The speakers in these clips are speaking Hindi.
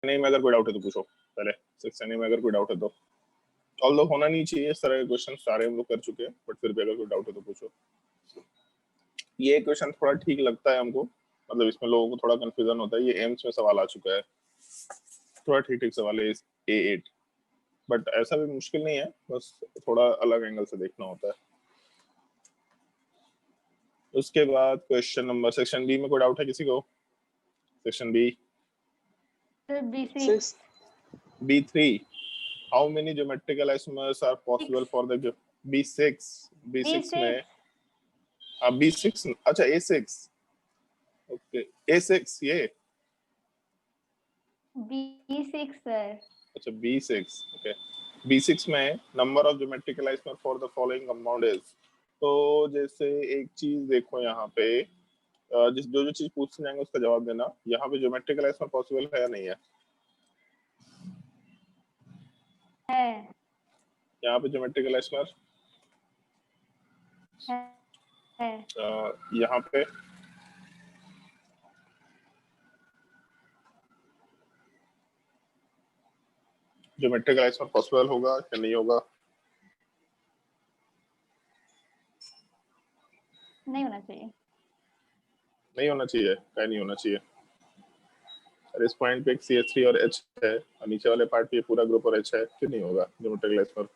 नहीं में अगर कोई डाउट है तो पूछो पहले। 6 में अगर कोई डाउट है तो, ऑल्दो होना नहीं चाहिए इस तरह के क्वेश्चन, सारे हम लोग कर चुके हैं, बट फिर भी अगर कोई डाउट है तो पूछो। ये क्वेश्चन थोड़ा ठीक लगता है हमको, मतलब इसमें लोगों को थोड़ा कंफ्यूजन होता है। ये एम्स में सवाल आ चुका है, थोड़ा ठीक ठीक सवाल है A8, बट ऐसा भी मुश्किल नहीं है, बस थोड़ा अलग एंगल से देखना होता है। उसके बाद क्वेश्चन नंबर सेक्शन बी में कोई डाउट है किसी को? Section B B6 B3 how many geometrical isomers are possible for the B6 में B6 अच्छा A6 ओके A6 ये B6 सर। अच्छा B6 ओके B6 में number of geometrical isomer for the following compound is. तो जैसे एक चीज देखो यहाँ पे, जिस जो जो चीज पूछने जाएंगे उसका जवाब देना। यहाँ पे ज्योमेट्रिकल आइसोमर पॉसिबल है या नहीं है? है। यहाँ पे ज्योमेट्रिकल आइसोमर है। यहाँ पे ज्योमेट्रिकल आइसोमर पॉसिबल होगा या नहीं होगा? नहीं होना चाहिए। नहीं होना चाहिए, क्या नहीं होना चाहिए? और इस पॉइंट पे एक CH3 और H है, और नीचे वाले पार्ट पे पूरा ग्रुप और H है, क्यों नहीं होगा ज्योमेट्रिकल आइसोमर?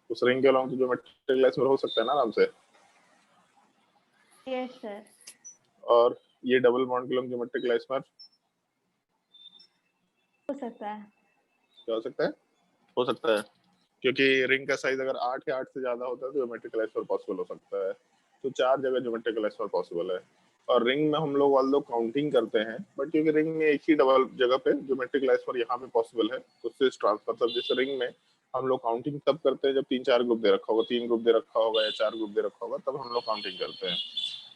उस रिंग के अलोंग तो ज्योमेट्रिकल आइसोमर हो सकता है ना आराम से। Yes sir. और ये डबल बॉन्ड के अलोंग ज्योमेट्रिकल आइसोमर हो सकता है। क्या हो सकता है? हो सकता है, क्योंकि रिंग का साइज अगर 8 या 8 से ज्यादा होता है तो ज्योमेट्रिकल आइसोमर पॉसिबल हो सकता है। तो 4 जगह ज्योमेट्रिकल आइसोमर पॉसिबल है। और रिंग में हम लोग वाल लोग काउंटिंग करते हैं, बट क्योंकि रिंग में एक ही डबल जगह पे ज्योमेट्रिकल आइसोमर यहाँ पे पॉसिबल है, तो उससे ट्रांसफर मतलब जैसे रिंग में हम लोग काउंटिंग तब करते हैं जब 3-4 ग्रुप दे रखा होगा, 3 ग्रुप दे रखा होगा या 4 ग्रुप दे रखा होगा, तब हम लोग काउंटिंग करते हैं।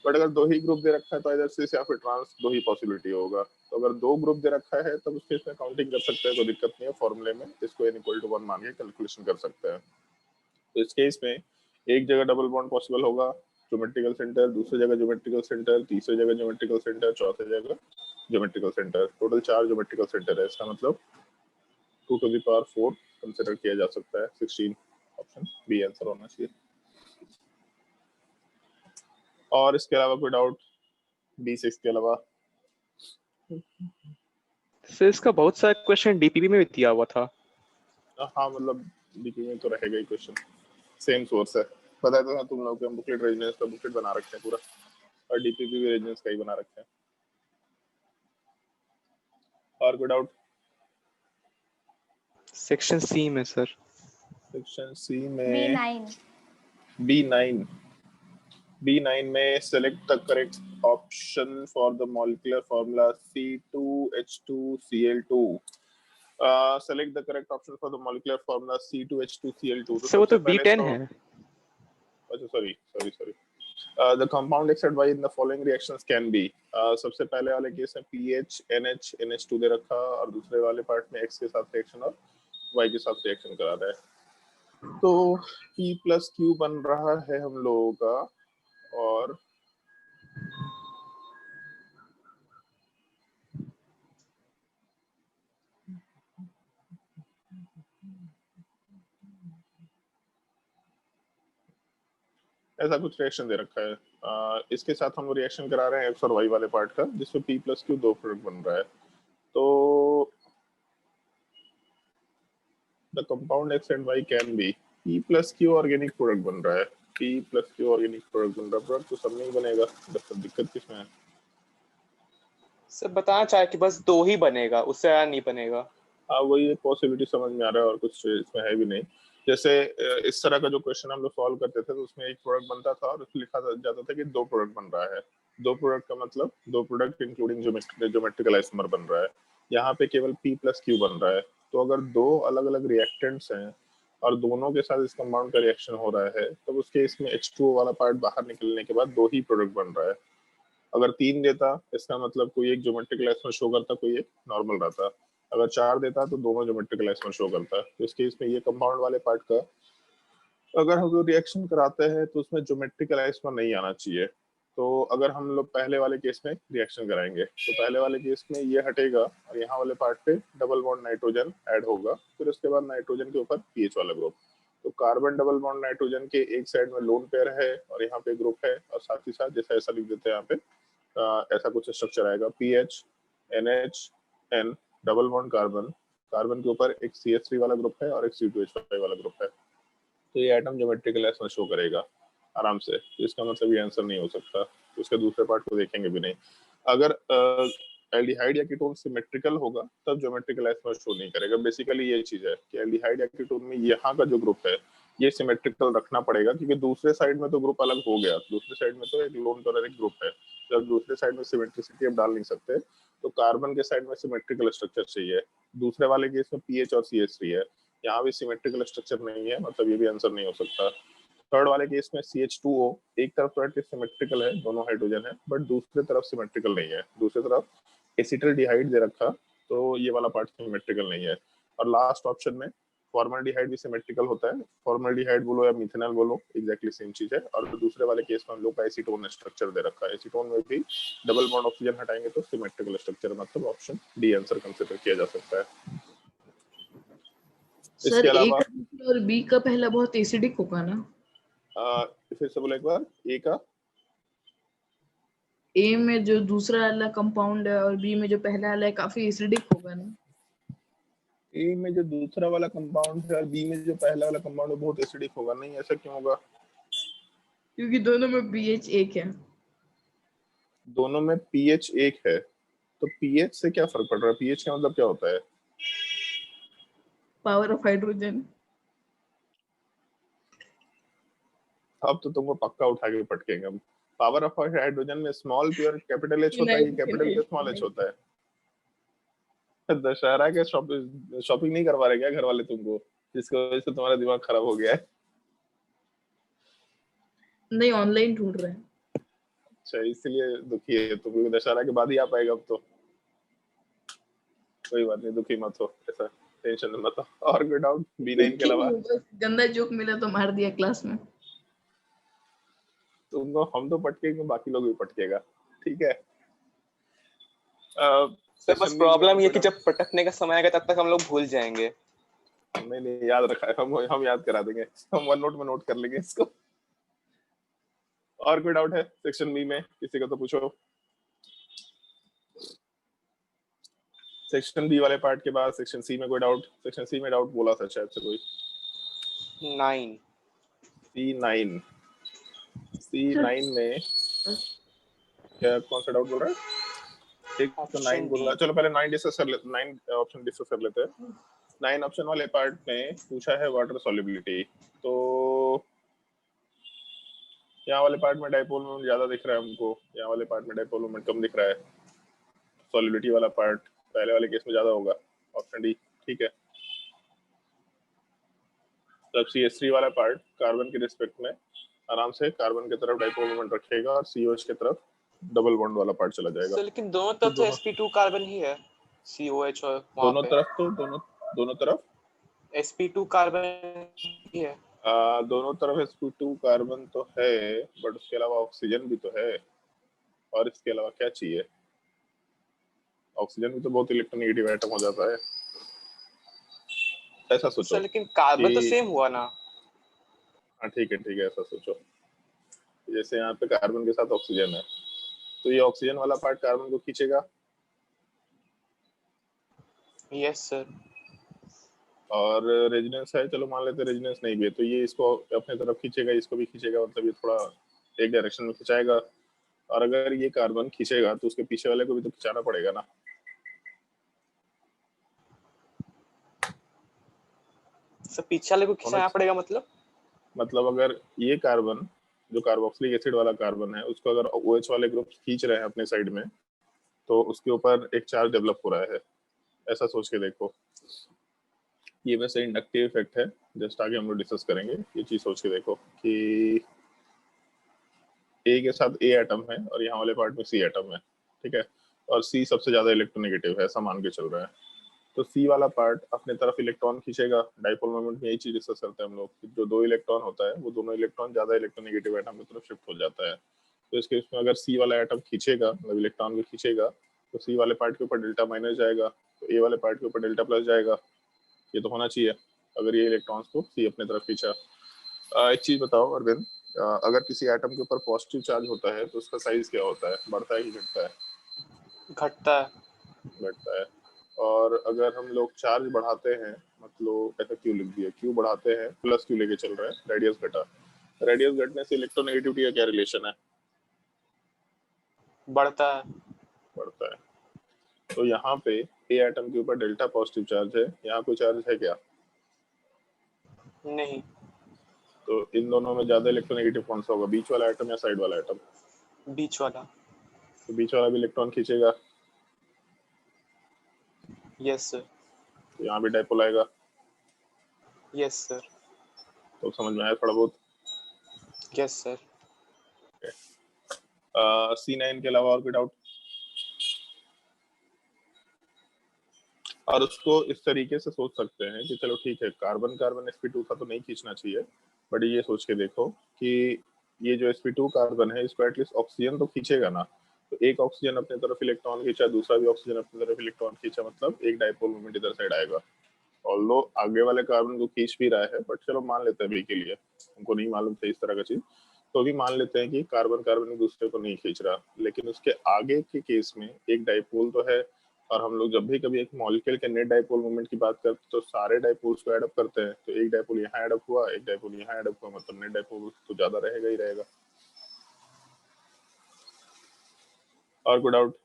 बट अगर 2 ही ग्रुप दे रखा है तो इधर से या फिर ट्रांस 2 ही पॉसिबिलिटी होगा। तो अगर 2 ग्रुप दे रखा है तब उस केस में काउंटिंग कर सकते हैं, कोई दिक्कत नहीं है। फॉर्मूले में इसको n = 1 मान के कैलकुलेशन कर सकते हैं। तो इस केस में एक जगह डबल बॉन्ड पॉसिबल होगा ज्योमेट्रिकल सेंटर, दूसरी जगह ज्योमेट्रिकल सेंटर, तीसरी जगह ज्योमेट्रिकल सेंटर, चौथी जगह geometrical centre. Total 4 geometrical centre है, इसका मतलब 2⁴ कंसिडर किया जा सकता है। 16 ऑप्शन बी आंसर होना चाहिए। और इसके अलावा कोई डाउट B6 के अलावा? सर इसका बहुत सारा क्वेश्चन डीपीपी में भी दिया हुआ था। हाँ मतलब डीपी में तो रहेगा ही क्वेश्चन, सेम सोर्स है। पता है तो तुम लोग के बुकलेट रेजिडेंस का बुकलेट बना रखे हैं पूरा, और डीपीपी भी रेजिडेंस का ही बना रखे हैं। और कोई डाउट? सेक्शन सी में सर, सेक्शन सी में B9 B9 में select the correct option for the molecular formula C2H2Cl2. Select the correct option for the molecular formula C2H2Cl2. Sir वो तो B10 है। अच्छा sorry. The compound X and Y in the following reactions can be. सबसे पहले वाले केस में PH, NH, NH2 दे रखा, और दूसरे वाले पार्ट में X के साथ रिएक्शन और Y के साथ रिएक्शन करा रहा है। तो P+Q बन रहा है हम लोगों का, और ऐसा कुछ रिएक्शन दे रखा है। इसके साथ हम रिएक्शन करा रहे हैं X और Y वाले पार्ट का, जिसमें P+Q 2 प्रोडक्ट बन रहा है। तो the compound X and Y can be P+Q organic product बन रहा है। P+Q ऑर्गेनिक प्रोडक्ट बन रहा है, प्रोडक्ट तो सब नहीं बनेगा, बस दिक्कत किसमें है? सर बताना चाहे कि बस 2 ही बनेगा, उससे ज्यादा नहीं बनेगा। हाँ वही एक पॉसिबिलिटी समझ में आ रहा है, और कुछ इसमें है भी नहीं। जैसे इस तरह का जो क्वेश्चन हम लोग सॉल्व करते थे तो उसमें एक प्रोडक्ट बनता था और उसमें लिखा जाता था कि 2 प्रोडक्ट बन रहा है। 2 प्रोडक्ट का मतलब 2 प्रोडक्ट इंक्लूडिंग ज्योमेट्रिकल आइसोमर बन रहा है। यहाँ पे केवल P+Q बन रहा है। तो अगर 2 अलग अलग रिएक्टेंट्स हैं और दोनों के साथ इस कंपाउंड का रिएक्शन हो रहा है, तो उसके इसमें H2O वाला पार्ट बाहर निकलने के बाद 2 ही प्रोडक्ट बन रहा है। अगर 3 देता इसका मतलब कोई एक ज्योमेट्रिकल आइसोमर शो करता, कोई एक नॉर्मल रहता। अगर 4 देता तो दोनों ज्योमेट्रिकल आइसोमर शो करता। तो इस केस में ये कंपाउंड वाले पार्ट का अगर हम लोग रिएक्शन कराते हैं तो उसमें ज्योमेट्रिकल आइसोमर नहीं आना चाहिए। तो अगर हम लोग पहले वाले केस में रिएक्शन कराएंगे तो पहले वाले केस में ये हटेगा और यहाँ वाले पार्ट पे डबल बॉन्ड नाइट्रोजन ऐड होगा, फिर उसके बाद नाइट्रोजन के ऊपर पीएच वाला ग्रुप। तो कार्बन डबल बॉन्ड नाइट्रोजन के एक साइड में लोन पेयर है और यहाँ पे ग्रुप है, और साथ ही साथ जैसे ऐसा लिख देते हैं यहाँ पे ऐसा कुछ स्ट्रक्चर आएगा, pH NH N double bond carbon, carbon के ऊपर एक CH3 वाला ग्रुप है और एक C2H5 वाला ग्रुप है। तो ये एटम ज्योमेट्रिकल एस में शो करेगा आराम से, तो इसका मतलब ये आंसर नहीं हो सकता, तो इसके दूसरे पार्ट को देखेंगे भी नहीं। अगर एल्डिहाइड या कीटोन सिमेट्रिकल होगा तब ज्योमेट्रिकल एस में शो नहीं करेगा। बेसिकली ये चीज है कि एल्डिहाइड या कीटोन में यहाँ का जो ग्रुप है ये सिमेट्रिकल रखना पड़ेगा, क्योंकि दूसरे साइड में तो ग्रुप अलग हो गया, दूसरे साइड में तो एक लोन पेयर एक ग्रुप है, जब दूसरे साइड में सिमेट्रिसिटी आप डाल नहीं सकते, तो कार्बन के साइड में सिमेट्रिकल स्ट्रक्चर चाहिए। दूसरे वाले केस में पीएच और CH3 है, यहाँ भी सिमेट्रिकल स्ट्रक्चर नहीं है, मतलब ये भी आंसर नहीं हो सकता। थर्ड वाले केस में CH2O एक तरफ तो एटलीस्ट सिमेट्रिकल है, दोनों हाइड्रोजन है, बट दूसरी तरफ सिमेट्रिकल नहीं है, दूसरी तरफ एसिटल्डिहाइड दे रखा, तो ये वाला पार्ट सिमेट्रिकल नहीं है। और लास्ट ऑप्शन में फॉर्मल्डिहाइड भी सिमेट्रिकल होता है, फॉर्मल्डिहाइड बोलो या मिथेनॉल बोलो एग्जैक्टली सेम चीज है। और दूसरे वाले केस में हम लोग का एसीटोन स्ट्रक्चर दे रखा है, एसीटोन में भी डबल बॉन्ड ऑक्सीजन हटाएंगे तो सिमेट्रिकल स्ट्रक्चर, मतलब ऑप्शन डी आंसर कंसिडर किया जा सकता है। सर इसके ए अलावा का दूसरा और बी का पहला बहुत एसिडिक होगा ना? फिर से बोलो एक बार, ए का ए में जो दूसरा वाला कंपाउंड है और बी में जो पहला वाला है काफी एसिडिक होगा ना? ए में जो दूसरा वाला कंपाउंड है और बी में जो पहला वाला कंपाउंड है बहुत एसिडिक होगा। नहीं, ऐसा क्यों होगा? क्योंकि दोनों में pH एक है। दोनों में पीएच एक है, तो पीएच से क्या फर्क पड़ रहा है? पीएच का मतलब क्या होता है? Power of hydrogen. अब तो तुमको पक्का उठा के पटकेंगे हम। पावर ऑफ हाइड्रोजन में स्मॉल पी और कैपिटल एच होता है कि कैपिटल पे स्मॉल एच होता है? दशहरा के शॉपिंग नहीं करवा रहे क्या घर वाले तुमको, जिसकी वजह से तुम्हारा दिमाग खराब हो गया है? नहीं, ऑनलाइन ढूंढ रहे हैं। अच्छा, इसलिए दुखी है तुम, क्योंकि दशहरा के बाद ही आ पाएगा अब तो। कोई बात नहीं, दुखी मत हो, ऐसा टेंशन मत हो। और कोई डाउट B9 के अलावा? बस गंदा जोक मिला तो मार दिया क्लास में। तुमको हम तो पटकेंगे, बाकी लोग भी पटकेगा, ठीक है। सर बस प्रॉब्लम ये कि जब पटकने का समय आएगा तब तक हम लोग भूल जाएंगे। नहीं नहीं, याद रखा है, हम याद करा देंगे, हम वन नोट में नोट कर लेंगे इसको। और कोई डाउट है सेक्शन बी में? किसी का तो पूछो। सेक्शन बी वाले पार्ट के बाद सेक्शन सी में कोई डाउट? सेक्शन सी में डाउट बोला था शायद से कोई। 9 C9 में क्या, कौन सा डाउट बोल रहा है? एक तो 9 बोल रहा है। चलो पहले 9 डिस्कस कर लेते, 9 ऑप्शन डिस्कस कर लेते हैं। 9 ऑप्शन वाले पार्ट में पूछा है वाटर सॉल्युबिलिटी, तो यहाँ वाले पार्ट में डाइपोल मोमेंट ज्यादा दिख रहा है हमको, यहाँ वाले पार्ट में डाइपोल मोमेंट कम दिख रहा है। सॉल्युबिलिटी वाला पार्ट पहले वाले केस में ज्यादा होगा, ऑप्शन डी ठीक है। तब CH3 वाला पार्ट कार्बन के रिस्पेक्ट में आराम से कार्बन की तरफ डाइपोल मोमेंट रखेगा और COH की तरफ डबल बॉन्ड वाला पार्ट चला जाएगा। सर लेकिन दोनों तरफ तो sp2 कार्बन ही है, COH और दोनों तरफ तो दोनों तरफ sp2 कार्बन ही है। दोनों तरफ sp2 कार्बन तो है, बट उसके अलावा ऑक्सीजन भी तो है, और इसके अलावा क्या चाहिए? ऑक्सीजन भी तो बहुत इलेक्ट्रोनेगेटिव एटम हो जाता है, ऐसा सोचो। सर लेकिन कार्बन तो सेम हुआ ना। हाँ ठीक है, ऐसा सोचो जैसे यहाँ पे कार्बन के साथ ऑक्सीजन है, तो ये ऑक्सीजन वाला पार्ट कार्बन को खींचेगा। Yes sir. और रेजिडेंस है, चलो मान लेते रेजिडेंस नहीं भी है, तो ये इसको अपने तरफ खींचेगा, इसको भी खींचेगा, मतलब ये थोड़ा एक डायरेक्शन में खिंचाएगा। और अगर ये कार्बन खींचेगा तो उसके पीछे वाले को भी तो खिंचाना पड़ेगा ना। सर पीछे वाले को खिंचाना पड़ेगा मतलब अगर ये कार्बन जो कार्बोक्सिलिक एसिड वाला कार्बन है उसको अगर OH वाले ग्रुप खींच रहे हैं अपने साइड में, तो उसके ऊपर एक चार्ज डेवलप हो रहा है, ऐसा सोच के देखो। ये वैसे इंडक्टिव इफेक्ट है, जस्ट आगे हम लोग डिस्कस करेंगे। ये चीज सोच के देखो कि ए के साथ A एटम है और यहाँ वाले पार्ट में C एटम है, ठीक है, और C सबसे ज्यादा इलेक्ट्रोनेगेटिव है, ऐसा मान के चल रहा है। तो C वाला पार्ट अपने तरफ इलेक्ट्रॉन खींचेगा। डाइपोल मोमेंट में यही चीज डिस्कस करते हैं हम लोग, जो 2 इलेक्ट्रॉन होता है वो दोनों इलेक्ट्रॉन ज्यादा इलेक्ट्रोनेगेटिव एटम की तरफ शिफ्ट हो जाता है। तो इस केस में अगर सी वाला एटम खींचेगा, मतलब इलेक्ट्रॉन को खींचेगा, तो सी वाले पार्ट के ऊपर डेल्टा माइनस जाएगा, तो ए वाले पार्ट के ऊपर डेल्टा प्लस जाएगा। ये तो होना चाहिए अगर ये इलेक्ट्रॉन्स को सी अपने तरफ खींचा। एक चीज बताओ अरविंद, अगर किसी एटम के ऊपर पॉजिटिव चार्ज होता है तो उसका साइज क्या होता है, बढ़ता है कि घटता है? घटता है। घटता है। और अगर हम लोग चार्ज बढ़ाते हैं, मतलब ऐसा क्यों लिख दिया, क्यों बढ़ाते हैं, प्लस क्यों लेके चल रहे हैं, रेडियस घटा, रेडियस घटने से इलेक्ट्रोनेगेटिविटी का क्या रिलेशन है? बढ़ता है। बढ़ता है। तो यहाँ पे ए एटम के ऊपर डेल्टा पॉजिटिव चार्ज है, यहाँ कोई चार्ज है क्या? नहीं। तो इन दोनों में ज्यादा इलेक्ट्रोनेगेटिव कौन सा होगा, बीच वाला एटम या साइड वाला एटम? बीच वाला। तो बीच वाला भी इलेक्ट्रॉन खींचेगा, यस सर। तो यहाँ भी डाइपोल आएगा। Yes sir. तो समझ में आया थोड़ा बहुत? Yes sir. C9 के अलावा और कोई डाउट? और उसको इस तरीके से सोच सकते हैं कि चलो ठीक है, कार्बन कार्बन sp2 था तो नहीं खींचना चाहिए, बट ये सोच के देखो कि ये जो sp2 कार्बन है इसको एटलीस्ट ऑक्सीजन तो खींचेगा ना। तो एक ऑक्सीजन अपने तरफ इलेक्ट्रॉन खींचा, दूसरा भी ऑक्सीजन अपनी तरफ इलेक्ट्रॉन खींचा, मतलब एक डाइपोल मोमेंट इधर साइड आएगा। ऑल्दो आगे वाले कार्बन को खींच भी रहा है, बट चलो मान लेते हैं अभी के लिए, हमको नहीं मालूम था इस तरह का चीज, तो भी मान लेते हैं कि कार्बन कार्बन एक दूसरे को नहीं खींच रहा। लेकिन उसके आगे के केस में एक डाइपोल तो है, और हम लोग जब भी कभी एक मॉलिक्यूल के नेट डाइपोल मोमेंट की बात करते हैं तो सारे डाइपोल्स को एड अप करते हैं। तो एक डाइपोल यहाँ एड अप हुआ, एक डाइपोल यहाँ एड अप हुआ, मतलब नेट डाइपोल तो ज्यादा रहेगा ही रहेगा। और कोई डाउट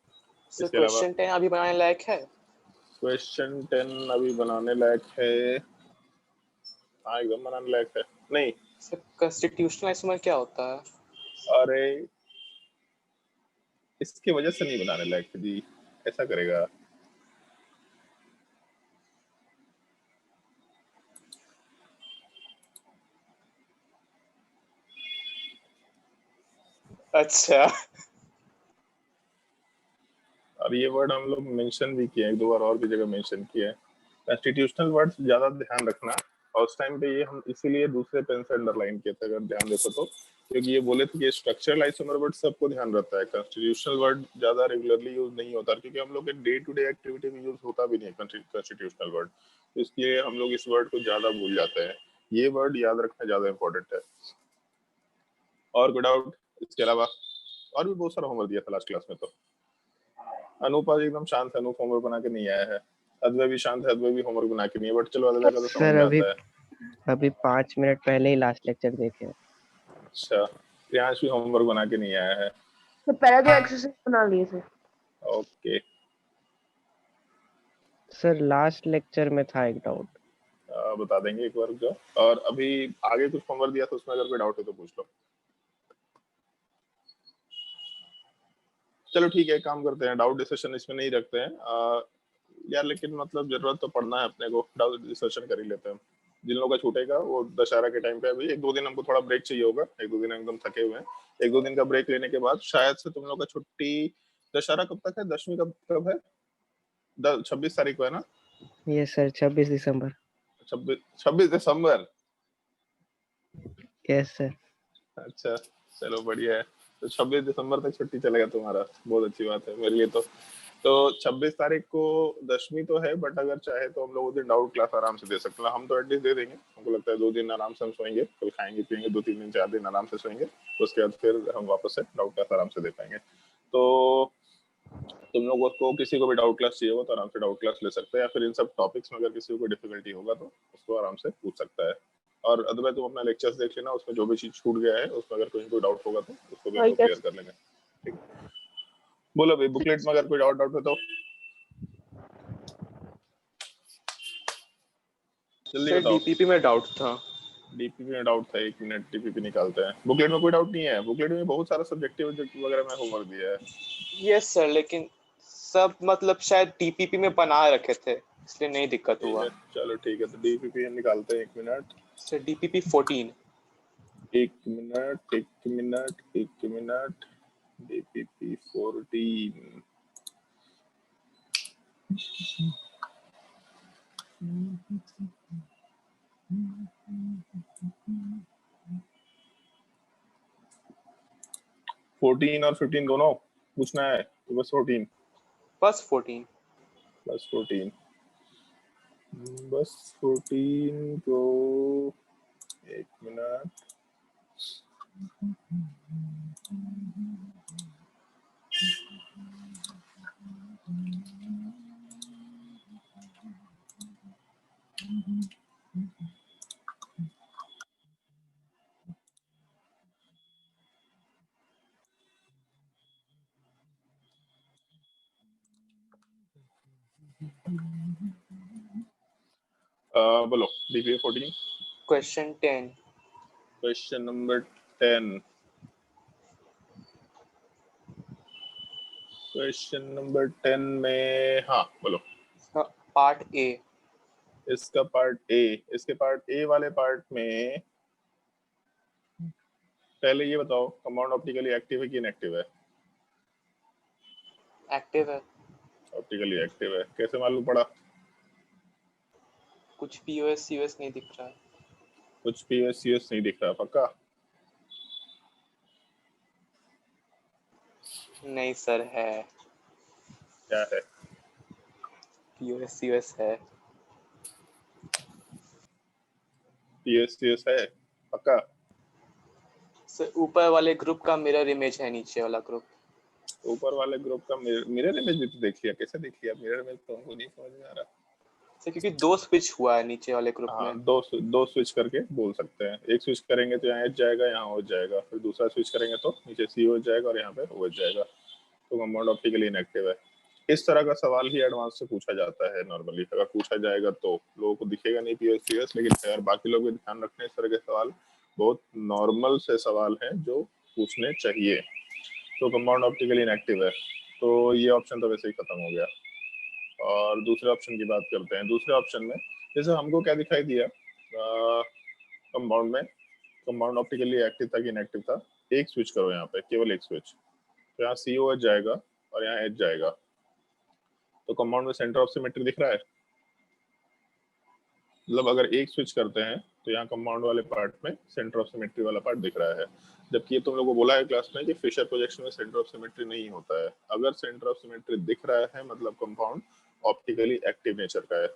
सर इसके अलावा? क्वेश्चन 10 अभी बनाने लायक है? क्वेश्चन 10 अभी बनाने लायक है? हाँ एकदम बनाने लायक है। नहीं सर कॉन्स्टिट्यूशनल आइसोमर क्या होता है? अरे इसकी वजह से नहीं बनाने लायक है जी, ऐसा करेगा। अच्छा। और ये वर्ड हम लोग मेंशन भी किए हैं, एक दो बार और भी जगह मेंशन किए हैं। कॉन्स्टिट्यूशनल वर्ड्स ज्यादा ध्यान रखना, और उस टाइम पे ये हम इसीलिए दूसरे पेन से अंडरलाइन किए थे अगर ध्यान देखो तो, क्योंकि ये बोले थे कि स्ट्रक्चरल आइसोमर वर्ड सबको ध्यान रहता है, कॉन्स्टिट्यूशनल वर्ड ज्यादा रेगुलरली यूज नहीं होता, क्योंकि हम लोग के डे टू डे एक्टिविटी में यूज होता भी नहीं है कॉन्स्टिट्यूशनल वर्ड, तो इसलिए हम लोग इस वर्ड को ज्यादा भूल जाते हैं। ये वर्ड याद रखना ज्यादा इंपॉर्टेंट है। और कोई डाउट इसके अलावा? और भी बहुत सारा होमवर्क दिया था लास्ट क्लास में। तो अनूप आज एकदम शांत है, अनूप होमवर्क बना के नहीं आया है। अद्वै भी शांत है, अद्वै भी होमवर्क बना के नहीं है, बट चलो अद्वै का तो समझ में आता है। अभी 5 मिनट पहले ही लास्ट लेक्चर देखे। अच्छा, प्रियांश भी होमवर्क बना के नहीं आया है। तो पहले तो एक्सरसाइज बना लिए थे। ओके सर लास्ट लेक्चर में था एक डाउट। बता देंगे एक बार जो, और अभी आगे कुछ होमवर्क दिया था उसमें अगर कोई डाउट है तो पूछ लो। चलो ठीक है, काम करते हैं, डाउट डिस्कशन इसमें नहीं रखते हैं यार, लेकिन मतलब जरूरत तो पड़ना है अपने को, डाउट डिस्कशन कर ही लेते हैं। जिन लोगों का छूटेगा वो दशहरा के टाइम पे, अभी एक दो दिन हमको थोड़ा ब्रेक चाहिए होगा, एक दो दिन एकदम थके हुए हैं, एक दो दिन का ब्रेक लेने के बाद शायद से तुम लोग का छुट्टी। दशहरा कब तक है, 10वीं कब कब है? 26 तारीख को है ना? यस सर, 26 दिसंबर। 26 दिसंबर। Yes sir. अच्छा चलो बढ़िया है, तो 26 दिसंबर तक छुट्टी चलेगा तुम्हारा, बहुत अच्छी बात है मेरे लिए। तो 26 तारीख को 10वीं तो है, बट अगर चाहे तो हम लोग उस दिन डाउट क्लास आराम से दे सकते हैं, हम तो एटलीस्ट दे देंगे। हमको लगता है 2 दिन आराम से हम सोएंगे, कल खाएंगे पियेंगे, 2-3 दिन 4 दिन आराम से सोएंगे, उसके बाद फिर हम वापस से डाउट क्लास आराम से दे पाएंगे। तो तुम लोगों को किसी को भी डाउट क्लास चाहिए हो तो आराम से डाउट क्लास ले सकते हैं, या फिर इन सब टॉपिक्स में अगर किसी को डिफिकल्टी होगा तो उसको आराम से पूछ सकता है। और अदरवाइज तुम अपना लेक्चर्स देख लेना, उसमें जो भी चीज छूट गया है उसमें अगर कोई डाउट होगा तो उसको भी हम क्लियर कर लेंगे। ठीक, बोलो भाई, बुकलेट में अगर कोई डाउट है तो जल्दी सर बताओ। डीपीपी में डाउट था। डीपीपी में डाउट था, 1 मिनट डीपीपी निकालते हैं। बुकलेट में कोई डाउट नहीं है, बुकलेट में बहुत सारा सब्जेक्टिव वगैरह में होमवर्क दिया है। यस सर, लेकिन सब मतलब शायद डीपीपी में बना रखे थे, इसलिए नहीं दिक्कत हुआ। चलो ठीक है, तो डीपीपी हम निकालते हैं। 1 minute sir DPP 14। 1 minute 1 minute 1 minute, DPP 14। 14 और 15 दोनों पूछना है तो बस 14 बस 14। बस 14 बस 14 को एक मिनट बोलो DPA 14 question 10। Question number 10 question number 10 में हाँ बोलो पार्ट ए। इसका पार्ट ए इसके पार्ट ए वाले पार्ट में पहले ये बताओ कंपाउंड ऑप्टिकली एक्टिव है कि इनएक्टिव है एक्टिव है। ऑप्टिकली एक्टिव है कैसे मालूम पड़ा कुछ पीओएस सीओएस नहीं दिख रहा है। कुछ पीओएस सीओएस नहीं दिख रहा पक्का नहीं सर है। क्या है पीओएस सीओएस है। पीओएस सीओएस है पक्का सर ऊपर वाले ग्रुप का मिरर इमेज है नीचे वाला ग्रुप। ऊपर वाले ग्रुप का मिरर इमेज भी तो देख लिया कैसे देख लिया मिरर इमेज तो हमको नहीं समझ में आ रहा सर क्योंकि 2 स्विच हुआ है नीचे वाले ग्रुप हाँ में। दो स्विच करके बोल सकते हैं एक स्विच करेंगे तो यहाँ एच जाएगा यहाँ ओ जाएगा फिर दूसरा स्विच करेंगे तो नीचे सी हो जाएगा और यहाँ पे ओ जाएगा तो कंपाउंड ऑप्टिकली इनएक्टिव है इस तरह का सवाल ही एडवांस से पूछा जाता है नॉर्मली अगर पूछा जाएगा तो लोगों को दिखेगा नहीं पीएस सीएस लेकिन यार बाकी लोग भी ध्यान रखने इस तरह के सवाल बहुत नॉर्मल से सवाल हैं जो पूछने चाहिए तो कंपाउंड ऑप्टिकली इनएक्टिव है तो ये ऑप्शन तो वैसे ही खत्म हो गया और दूसरे ऑप्शन की बात करते हैं दूसरे ऑप्शन में जैसे हमको क्या दिखाई दिया कंपाउंड में कंपाउंड ऑप्टिकली एक्टिव था कि इनएक्टिव था एक स्विच करो यहाँ पे केवल एक स्विच तो यहाँ CO जाएगा और यहाँ H जाएगा तो कंपाउंड में सेंटर ऑफ सिमेट्री दिख रहा है मतलब अगर एक स्विच करते हैं तो यहाँ कंपाउंड वाले पार्ट में सेंटर ऑफ सिमेट्री वाला पार्ट दिख रहा है जबकि ये तुम लोगों को बोला है क्लास में कि फिशर प्रोजेक्शन में सेंटर ऑफ सिमेट्री नहीं होता है अगर सेंटर ऑफ सिमेट्री दिख रहा है मतलब कंपाउंड ऑप्टिकली एक्टिव नेचर का है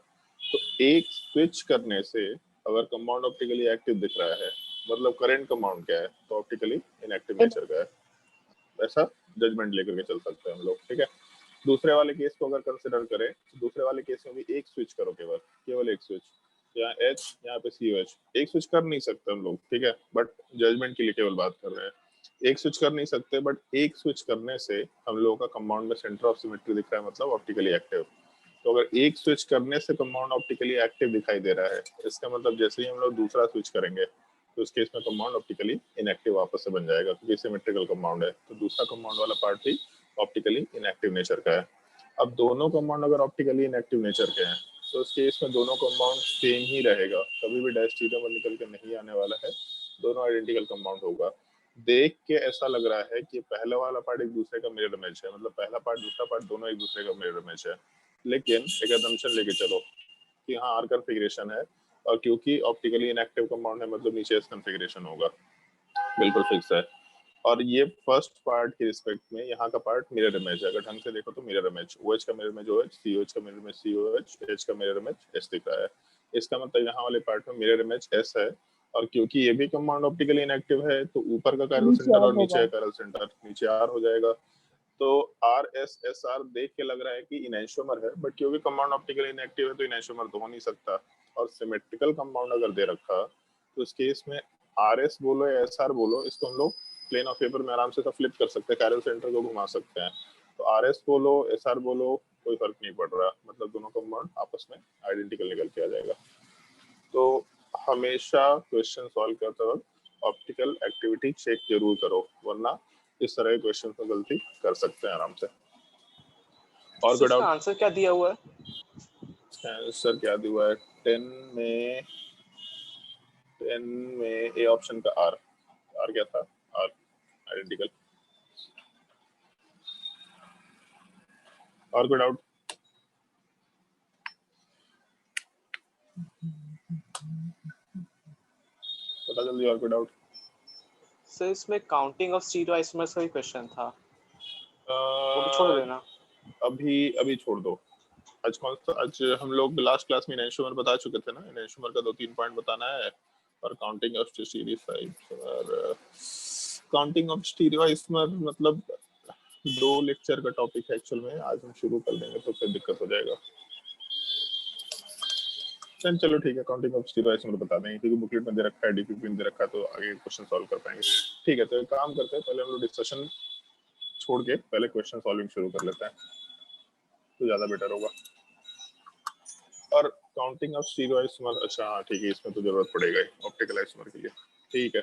तो एक स्विच करने से अगर कंपाउंड ऑप्टिकली एक्टिव दिख रहा है मतलब करंट कंपाउंड क्या है तो ऑप्टिकली इनएक्टिव नेचर का है ऐसा जजमेंट लेकर के चल सकते हैं हम लोग ठीक है दूसरे वाले केस को अगर कंसिडर करें तो दूसरे वाले केस में भी एक स्विच करो केवल एक स्विच यहाँ H यहाँ पे COH एक स्विच कर नहीं सकते हम लोग ठीक है बट जजमेंट के लिए केवल बात कर रहे हैं एक स्विच कर नहीं सकते बट एक स्विच करने से हम लोगों का कंपाउंड में सेंटर ऑफ सिमेट्री दिख रहा है मतलब ऑप्टिकली एक्टिव तो अगर एक स्विच करने से कंपाउंड ऑप्टिकली एक्टिव दिखाई दे रहा है इसका मतलब जैसे ही हम लोग दूसरा स्विच करेंगे तो उस केस में कंपाउंड ऑप्टिकली इनएक्टिव वापस से बन जाएगा क्योंकि सिमेट्रिकल कंपाउंड है तो दूसरा कंपाउंड वाला पार्ट भी ऑप्टिकली इनएक्टिव नेचर का है अब दोनों कंपाउंड अगर ऑप्टिकली इनएक्टिव नेचर के हैं तो उस केस में दोनों कंपाउंड सेम ही रहेगा कभी भी डैश थीटा पर निकल के नहीं आने वाला है दोनों आइडेंटिकल कंपाउंड होगा देख के ऐसा लग रहा है कि पहला वाला पार्ट एक दूसरे का मिरर इमेज है मतलब पहला पार्ट दूसरा पार्ट दोनों एक दूसरे का मिरर इमेज है लेकिन एक असम्पशन लेके चलो कि हाँ आर कन्फिगरेशन है और क्योंकि ऑप्टिकली इनएक्टिव कंपाउंड है मतलब नीचे एस कन्फिगरेशन होगा बिल्कुल फिक्स है और ये फर्स्ट पार्ट के रिस्पेक्ट में यहाँ का पार्ट मिरर इमेज है अगर ढंग से देखो तो मिरर इमेज OH का मिरर इमेज OH COH का मिरर इमेज COH H का मिरर इमेज H दिख रहा है इसका मतलब यहाँ वाले पार्ट में मिरर इमेज S है और क्योंकि ये भी कंपाउंड ऑप्टिकली इनएक्टिव है तो ऊपर का कायरल सेंटर और नीचे का कायरल सेंटर नीचे R हो जाएगा तो RSSR देख के लग रहा है कि इनैंशियोमर है बट क्योंकि कंपाउंड ऑप्टिकली इनएक्टिव है तो इनैंशियोमर तो हो नहीं सकता और सिमेट्रिकल कंपाउंड अगर दे रखा तो इस केस में RS बोलो या SR बोलो इसको हम लोग प्लेन ऑफ पेपर में आराम से फ्लिप कर सकते हैं कायरल सेंटर को घुमा सकते हैं तो RS बोलो SR बोलो कोई फर्क नहीं पड़ रहा मतलब दोनों कंपाउंड आपस में आइडेंटिकल निकल के आ जाएगा तो हमेशा क्वेश्चन सॉल्व करते वक्त ऑप्टिकल एक्टिविटी चेक जरूर करो वरना इस तरह के क्वेश्चन में गलती कर सकते हैं आराम से और कोई डाउट आंसर क्या दिया हुआ है आंसर क्या दिया हुआ है 10 में ए ऑप्शन का आर क्या था आर आइडेंटिकल और कोई डाउट बता जल्दी और कोई डाउट सर इसमें काउंटिंग ऑफ स्टीरियो आइसोमर्स का भी क्वेश्चन था, वो भी छोड़ देना। अभी छोड़ दो। आज हम लोग लास्ट क्लास में इनैंशोमर बता चुके थे ना, इनैंशोमर का 2-3 पॉइंट बताना है और काउंटिंग ऑफ स्टीरियो और काउंटिंग ऑफ स्टीरियो आइसोमर मतलब 2 लेक्चर का टॉपिक है एक्चुअल में, आज हम शुरू कर देंगे तो फिर दिक्कत हो जाएगा। चलो ठीक है, काउंटिंग ऑफ स्टीरियो आइसोमर बता देंगे क्योंकि बुकलेट में दे रखा है, डीपीपी में दे रखा है, तो आगे क्वेश्चन सॉल्व कर पाएंगे। ठीक है, तो एक काम करते हैं, पहले हम लोग डिस्कशन छोड़ के पहले क्वेश्चन सॉल्विंग शुरू कर लेते हैं तो ज्यादा बेटर होगा। और काउंटिंग ऑफ स्टीरियो आइसोमर, अच्छा हाँ ठीक है, इसमें तो जरूरत पड़ेगा ही ऑप्टिकल आइसोमर के लिए। ठीक है,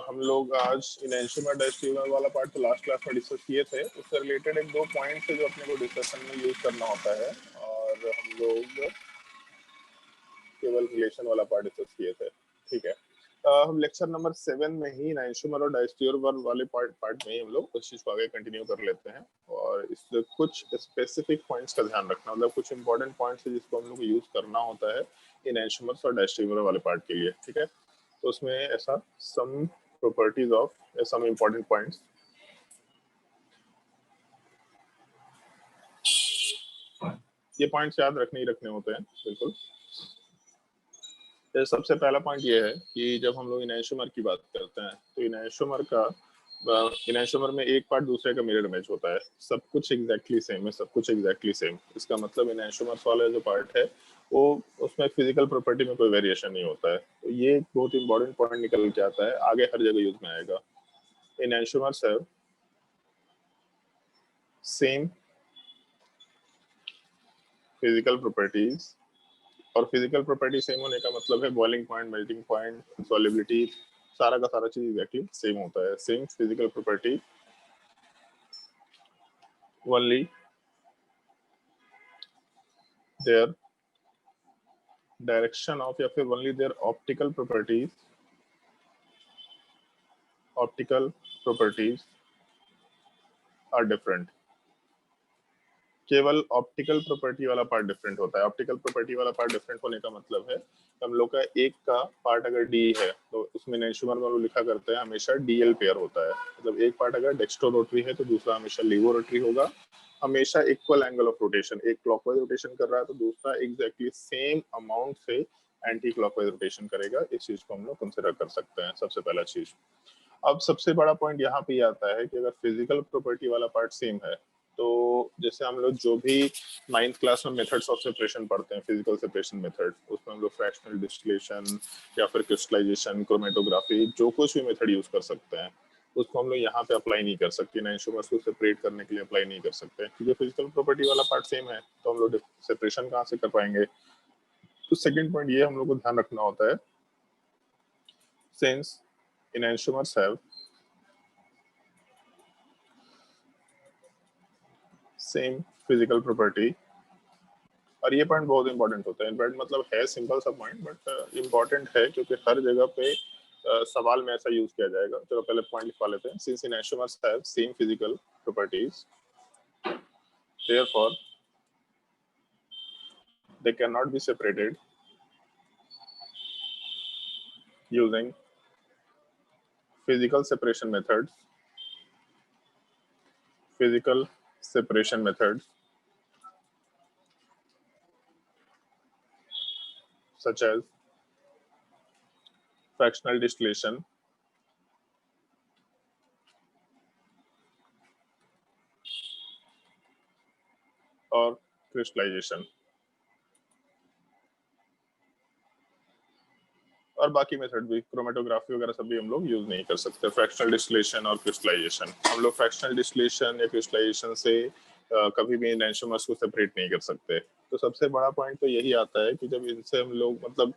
हम लोग आज इनैंशोमर डायस्टीरियोमर वाला पार्ट तो लास्ट क्लास में डिस्कस किए थे, उससे रिलेटेड 1-2 पॉइंट्स है जो अपने को डिस्कशन में यूज करना होता है, और हम लोग केवल रिलेशन वाला पार्ट डिस्कस किए थे। ठीक है, हम लेक्चर नंबर 7 में ही इनैंशोमर और डायस्टीरियोमर वाले पार्ट में ही हम लोग उस चीज को आगे कंटिन्यू कर लेते हैं, और इससे कुछ स्पेसिफिक पॉइंट्स का ध्यान रखना, मतलब कुछ इंपॉर्टेंट पॉइंट्स है जिसको हम लोग को यूज करना होता है इनैंशोमर और डायस्टीरियोमर वाले पार्ट के लिए। ठीक है, तो उसमें ऐसा some properties of some important points, ये पॉइंट्स याद रखने ही रखने होते हैं बिल्कुल। तो सबसे पहला पॉइंट ये है कि जब हम लोग इनैंशोमर की बात करते हैं तो इनैंशोमर में एक पार्ट दूसरे का मिरर इमेज होता है, सब कुछ एग्जैक्टली सेम है, सब कुछ एग्जैक्टली सेम। इसका मतलब इनैंशोमर वाला जो पार्ट है वो उसमें फिजिकल प्रॉपर्टी में कोई वेरिएशन नहीं होता है, तो ये बहुत इंपॉर्टेंट पॉइंट निकल के आता है, आगे हर जगह यूज में आएगा। Enantiomers have same physical properties, और फिजिकल प्रॉपर्टी सेम होने का मतलब है boiling point, melting point, solubility, सारा का सारा चीज एग्जैक्टली सेम होता है। Same physical property, only their direction of या फिर only their optical properties are different. केवल ऑप्टिकल प्रॉपर्टी वाला पार्ट डिफरेंट होता है। ऑप्टिकल प्रॉपर्टी वाला पार्ट डिफरेंट होने का मतलब है हम लोग का एक का पार्ट अगर डी है तो उसमें इनैंशोमर में हम लोग लिखा करते हैं हमेशा डीएल पेयर होता है, मतलब एक पार्ट अगर डेक्स्ट्रो रोटरी है तो दूसरा हमेशा लीवो रोटरी होगा, हमेशा इक्वल एंगल ऑफ रोटेशन, एक क्लॉकवाइज रोटेशन कर रहा है तो दूसरा एग्जैक्टली सेम अमाउंट से एंटी क्लॉकवाइज रोटेशन करेगा। इस चीज को हम लोग कंसिडर कर सकते हैं, सबसे पहला चीज। अब सबसे बड़ा पॉइंट यहाँ पे आता है कि अगर फिजिकल प्रॉपर्टी वाला पार्ट सेम है तो जैसे हम लोग जो भी 9th क्लास में मेथड्स ऑफ सेपरेशन पढ़ते हैं, फिजिकल सेपरेशन मेथड, उसमें हम लोग फ्रैक्शनल डिस्टिलेशन या फिर क्रिस्टलाइजेशन, क्रोमेटोग्राफी, जो कुछ भी मेथड यूज कर सकते हैं उसको हम लोग यहाँ पे अप्लाई नहीं कर सकते, इनैंशोमर्स को सेपरेट करने के लिए अप्लाई नहीं कर सकते क्योंकि फिजिकल प्रॉपर्टी वाला पार्ट सेम है, तो हम लोग सेपरेशन कहाँ से कर पाएंगे। तो सेकेंड पॉइंट ये हम लोग को ध्यान रखना होता है, since enantiomers have same physical property, और ये पॉइंट बहुत इंपॉर्टेंट होता है। इनफैक्ट मतलब है सिंपल सा पॉइंट बट इम्पॉर्टेंट है क्योंकि हर जगह पे सवाल में ऐसा यूज किया जाएगा। चलो पहले पॉइंट लिखवा लेते हैं। Since enantiomers have same physical properties, therefore they cannot be separated using physical separation methods such as fractional distillation, और क्रिस्टलाइजेशन, और बाकी मेथड भी क्रोमेटोग्राफी वगैरह सब भी हम लोग यूज नहीं कर सकते। फ्रैक्शनल डिस्टिलेशन और क्रिस्टलाइजेशन, हम लोग फ्रैक्शनल डिस्टिलेशन या क्रिस्टलाइजेशन से कभी भी इनैंशोमर्स को सेपरेट नहीं कर सकते। तो सबसे बड़ा पॉइंट तो यही आता है कि जब इनसे हम लोग मतलब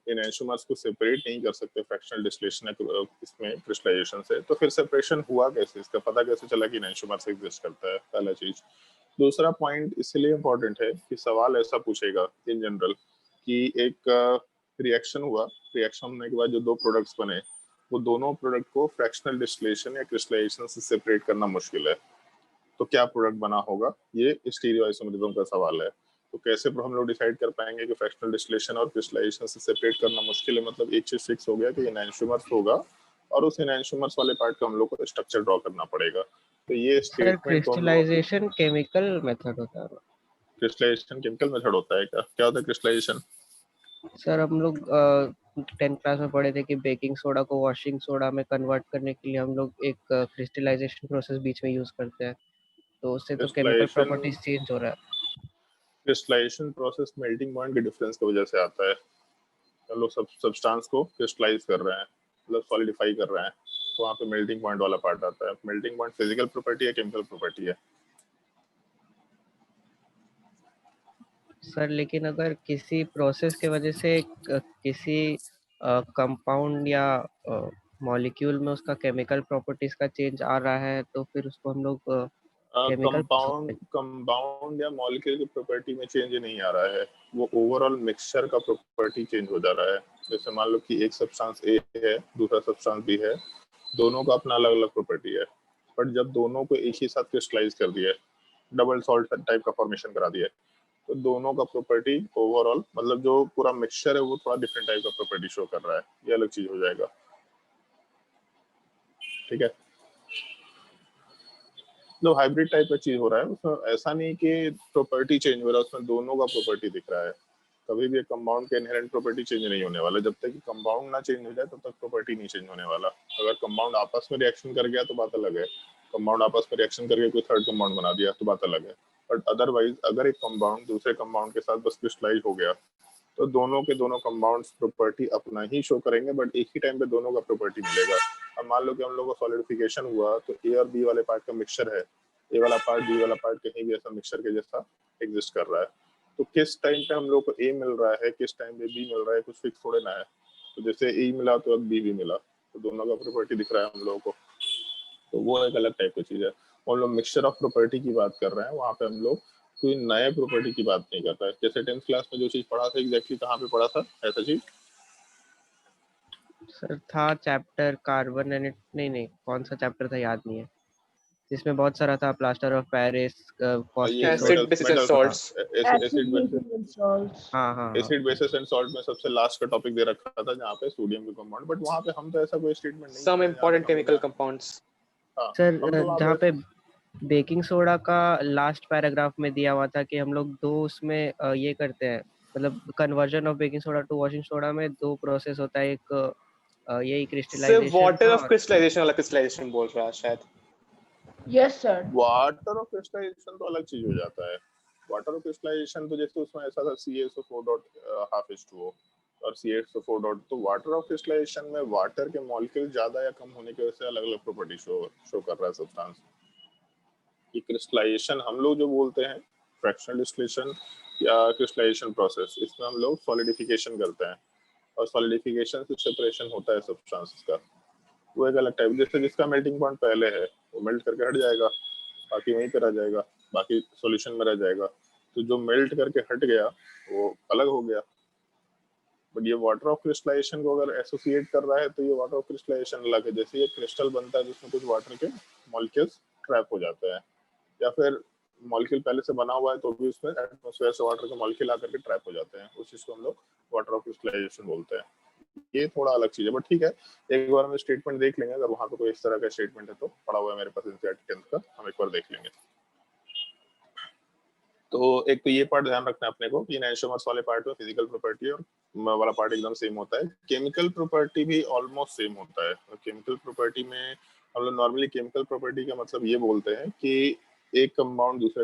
इनैंशोमर्स को सेपरेट नहीं कर सकते फ्रैक्शनल डिस्टिलेशन इसमें क्रिस्टलाइजेशन से, तो फिर सेपरेशन हुआ कैसे, इसका पता कैसे चला कि इनैंशोमर्स एग्जिस्ट करता है, पहला चीज। दूसरा पॉइंट इसलिए इम्पोर्टेंट है कि सवाल ऐसा पूछेगा इन जनरल कि एक रिएक्शन हुआ, रिएक्शन होने के बाद जो 2 प्रोडक्ट्स बने वो दोनों प्रोडक्ट को फ्रैक्शनल डिस्टिलेशन या क्रिस्टलाइजेशन से सेपरेट करना मुश्किल है, तो क्या प्रोडक्ट बना होगा, ये स्टीरियो आइसोमरिज्म का सवाल है। तो कैसे हम लोग डिसाइड कर पाएंगे कि फ्रैक्शनल डिस्टिलेशन और क्रिस्टलाइजेशन से सेपरेट करना मुश्किल है, मतलब एक चीज फिक्स हो गया कि इनैंशोमर्स होगा और उस एनैंसोमर्स वाले पार्ट का हम लोग को स्ट्रक्चर ड्रॉ करना पड़ेगा। तो ये सर स्टेटमेंट को हम लोग क्रिस्टलाइजेशन केमिकल मेथड होता है। क्रिस्टलाइजेशन केमिकल मेथड होता है क्या होता है क्रिस्टलाइजेशन? सर हम लोग 10th क्लास में पढ़े थे कि बेकिंग सोडा को वॉशिंग सोडा में कन्वर्ट करने के लिए हम लोग एक क्रिस्टलाइजेशन प्रोसेस बीच में यूज करते हैं, तो उससे तो केमिकल प्रॉपर्टीज चेंज हो रहा है। क्रिस्टलाइजेशन प्रोसेस मेल्टिंग पॉइंट के डिफरेंस की वजह से आता है। हम लोग सब्सटेंस को क्रिस्टलाइज कर रहे हैं, मतलब सॉलिडिफाई कर रहे हैं, तो वहाँ पे मेल्टिंग पॉइंट वाला पार्ट आता है। मेल्टिंग पॉइंट फिजिकल प्रॉपर्टी है, केमिकल प्रॉपर्टी है? सर लेकिन अगर किसी प्रोसेस के वजह से किसी कंपाउंड या मॉलिक्यूल में उसका केमिकल प्रॉपर्टीज का चेंज आ रहा है, तो फिर उसको हम लोग केमिकल कंपाउंड या मॉलिक्यूल की प्रॉपर्टी में चेंज नहीं आ रहा है, वो ओवरऑल मिक्सचर का प्रॉपर्टी चेंज हो जा रहा है। जैसे मान लो कि एक सब्सटेंस ए है, दूसरा सब्सटेंस बी है, दोनों का अपना अलग अलग प्रॉपर्टी है, बट जब दोनों को एक ही साथ क्रिस्टलाइज कर दिया, डबल सॉल्ट टाइप का फॉर्मेशन करा दिया, तो दोनों का प्रॉपर्टी ओवरऑल, मतलब जो पूरा मिक्सचर है वो थोड़ा डिफरेंट टाइप का प्रॉपर्टी शो कर रहा है, ये अलग चीज हो जाएगा। ठीक है, मतलब हाइब्रिड टाइप का चीज हो रहा है, उसमें ऐसा नहीं कि प्रॉपर्टी चेंज हो रहा है, उसमें दोनों का प्रॉपर्टी दिख रहा है। कभी भी कंपाउंड के इनहेरेंट प्रॉपर्टी चेंज नहीं होने वाला, जब तक कि कंपाउंड ना चेंज हो जाए तब तक प्रॉपर्टी नहीं चेंज होने वाला। अगर कंपाउंड आपस में रिएक्शन कर गया तो बात अलग है, कंपाउंड आपस में रिएक्शन करके कोई थर्ड कंपाउंड बना दिया तो बात अलग है, बट अदरवाइज अगर एक कंपाउंड दूसरे कंपाउंड के साथ बस क्रिस्टलाइज हो गया तो दोनों के दोनों कंपाउंड्स प्रॉपर्टी अपना ही शो करेंगे, बट एक ही टाइम पे दोनों का प्रॉपर्टी मिलेगा। अब मान लो कि हम लोग को सॉलिडिफिकेशन हुआ, तो ए और बी वाले पार्ट का मिक्सचर है, ए वाला पार्ट बी वाला पार्ट कहीं भी ऐसा मिक्सचर के जैसा एग्जिस्ट कर रहा है, तो किस टाइम पे हम लोग को ए मिल रहा है, किस टाइम पे बी मिल रहा है, कुछ फिक्स थोड़े ना है। तो जैसे ए मिला तो अब बी भी मिला, तो दोनों का प्रॉपर्टी दिख रहा है हम लोगों को, तो वो एक अलग टाइप की चीज है। हम लोग मिक्सचर ऑफ प्रॉपर्टी की बात कर रहे हैं, वहाँ पे हम लोग कोई नए प्रॉपर्टी की बात नहीं करता है। जैसे 10th क्लास में जो चीज पढ़ा था, एग्जैक्टली कहाँ पे पढ़ा था ऐसा चीज? सर था चैप्टर कार्बन एंड नहीं कौन सा चैप्टर था याद नहीं है, जिसमें बहुत सारा था, plaster of Paris, caustic acid basis and salts. हाँ एसिड बेसिस एंड सॉल्ट में सबसे लास्ट का टॉपिक दे रखा था जहाँ पे सोडियम के कंपाउंड, बट वहाँ पे हम तो ऐसा कोई स्टेटमेंट नहीं सम इंपॉर्टेंट केमिकल कंपाउंड्स। हाँ, सर हम तो वहाँ जहाँ पे पे बेकिंग सोडा का लास्ट पैराग्राफ में दिया हुआ था कि हम लोग दो उसमें ये करते हैं, मतलब conversion of baking soda to washing soda में दो प्रोसेस होता है, एक यही सिर्फ क्रिस्टलाइजेशन वाटर था ऑफ क्रिस्टलाइजेशन वाला क्रिस्टलाइजेशन बोल रहा है शायद। Yes sir. Water of crystallization तो अलग चीज हो जाता है। वाटर ऑफ क्रिस्टलाइजेशन तो जैसे उसमें ऐसा था CaSO4 डॉट हाफ H2O और CaSO4 डॉट, तो वाटर ऑफ क्रिस्टलाइजेशन में वाटर के मॉलिक्यूल ज्यादा या कम होने की वजह से अलग अलग प्रॉपर्टी शो कर रहा है सब्सटेंस की। क्रिस्टलाइजेशन हम लोग जो बोलते हैं फ्रैक्शनल डिस्टिलेशन या क्रिस्टलाइजेशन प्रोसेस, इसमें हम लोग सॉलिडिफिकेशन करते हैं और सॉलिडिफिकेशन से सेपरेशन होता है सब्सटेंस का, वो एक अलग टाइप। जैसे जिसका मेल्टिंग पॉइंट पहले है वो मेल्ट करके हट जाएगा, बाकी वहीं पे रह जाएगा, बाकी सॉल्यूशन में रह जाएगा। तो जो मेल्ट करके हट गया वो अलग हो गया, बट ये वाटर ऑफ क्रिस्टलाइजेशन को अगर एसोसिएट कर रहा है तो ये वाटर ऑफ क्रिस्टलाइजेशन अलग है। जैसे ये क्रिस्टल बनता है जिसमें कुछ वाटर के मॉलिक्यूल्स ट्रैप हो जाते हैं, या फिर मॉलिक्यूल पहले से बना हुआ है तो भी उसमें एटमॉस्फेयर से वाटर के मॉलिक्यूल आकर के ट्रैप हो जाते हैं, उस चीज को हम लोग वाटर ऑफ क्रिस्टलाइजेशन बोलते हैं। ये थोड़ा अलग चीज है, बट ठीक है, एक बार हम स्टेटमेंट देख लेंगे, अगर वहां पे कोई इस तरह का स्टेटमेंट है तो पढ़ा हुआ है मेरे पास एनसीईआरटी 10th का, हम एक बार देख लेंगे। तो एक तो ये पार्ट ध्यान रखना है अपने को कि एनैंसोमर्स वाले पार्ट में फिजिकल प्रॉपर्टी और वाला पार्ट एकदम सेम होता है, केमिकल प्रॉपर्टी भी ऑलमोस्ट सेम होता है। केमिकल प्रॉपर्टी में हम लोग नॉर्मली केमिकल प्रॉपर्टी का मतलब ये बोलते हैं कि एक कंपाउंड दूसरे